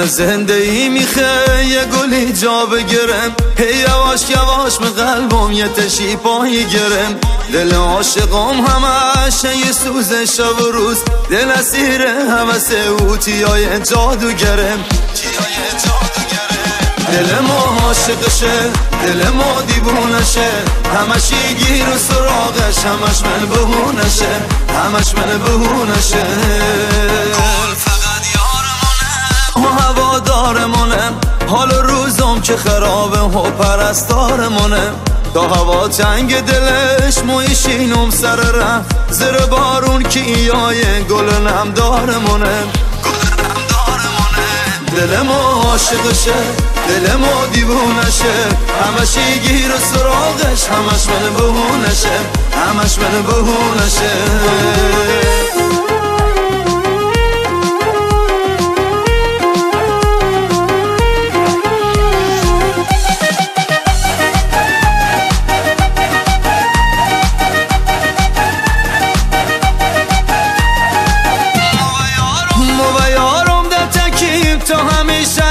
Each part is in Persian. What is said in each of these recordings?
زنده ای میخه یه گلی جا بگیرم، هی یواش یواش من قلبم یه تشی پایی گرم. دل عاشقم همش یه سوزه شب و روز، دل اسیره همسه او تیای جادوگرم. دل ما عاشقشه، دل ما دیوونشه، همش گیر و سراغش، همش من بهونشه، همش من بهونشه. گل فقط یارمونه، هوادارمونه، حال روزم که خرابه و پرستارمونه. تا هوا تنگ دلش مویشینم سر ره، زیر بارون که ایای گل نمدارمونه. دل ما عاشقشه، دل ما دیوونشه، همش گیر و سراغش، همش من بهونشه، همش من بهونشه. تا همیشه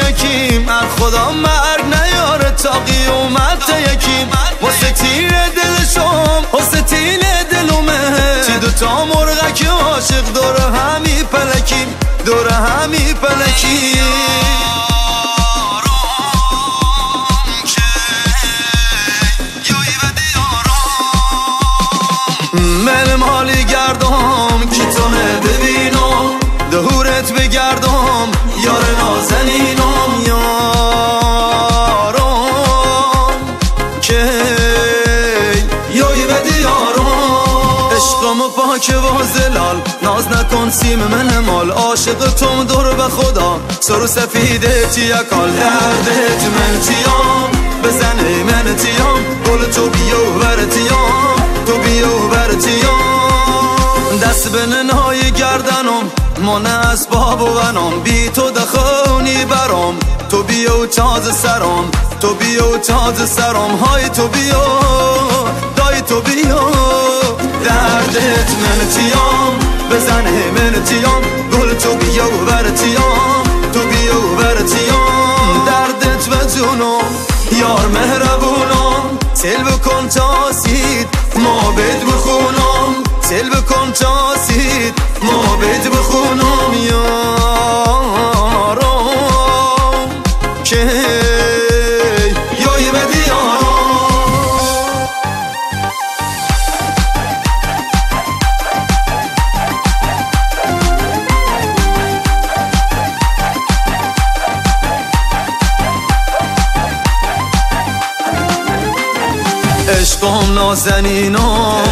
یکیم، از خدا مرگ نیاره تا قیامت یکیم. واسه تیر دلشم، واسه تیر دلومه، چی دوتا مرغک عاشق دور همی پلکیم، دور همی پلکیم. من مالی گردم کی تو ببینم، دهورت بگردم یار نازنینم، یارم که یای بدی یارم. عشقم و پاک و زلال، ناز نکن سیم من مال، عاشق توم دور به خدا، سر و سفیده تیکال. دردت من تیام، بزنه من تیام، گل تو بیا و بر تیام، تو بیا و بر تیام. دست به ننهای گردنم، من اسباب و غنم، بی تو دخونی برام، تو بیا و تاز سرم، تو بیا و تاز سرم. های تو بیا، دای تو بیا، دردت من تیام، بزنه من تیام، گل تو بیا و بر تیام، تو بیا و بر تیام. دردت و جونم یار مهربونم، تل بکن تاسید ما بد بخونم، تل بکن تاسید ما بد بخونم، یارم که یای بدی یارم. عشقم نازنینم،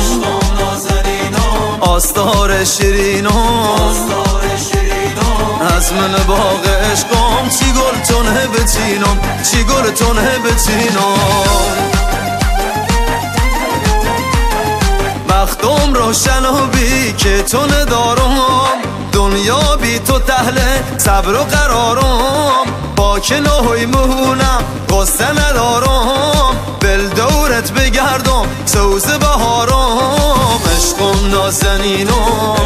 آستار شیرینم، از من باغ عشقم چی گل تونه بچینم، چی گل تونه بچینم. بختم روشن و بی که تو ندارم، دنیا بی تو تهله صبر و قرارم. پاک نهوی مهونم قصه ندارم، بل دورت بگردم سوز بهارم. عشقم نازنینم،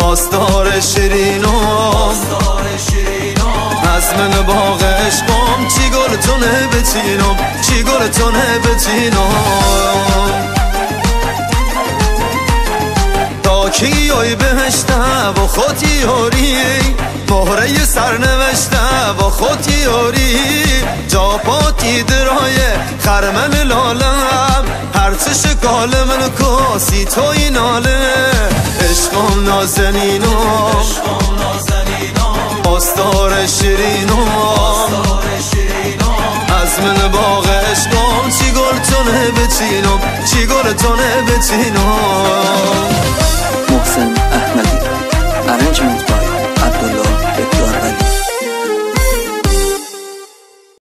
آستار شیرینم، از من باغ عشقم چی گل تونه بچینم، چی گل تونه بچینم. تا کی آی بهشته و خود یاری، مهره سر نوشته و خود یاری. جا پاتی درای خرمن لالم، هرچه شکال من کاسی توی ناله. عشقم نازنینم، آستار شیرینم، از من باغ عشقم چی گل تونه بچینم، چی گل تونه بچینم.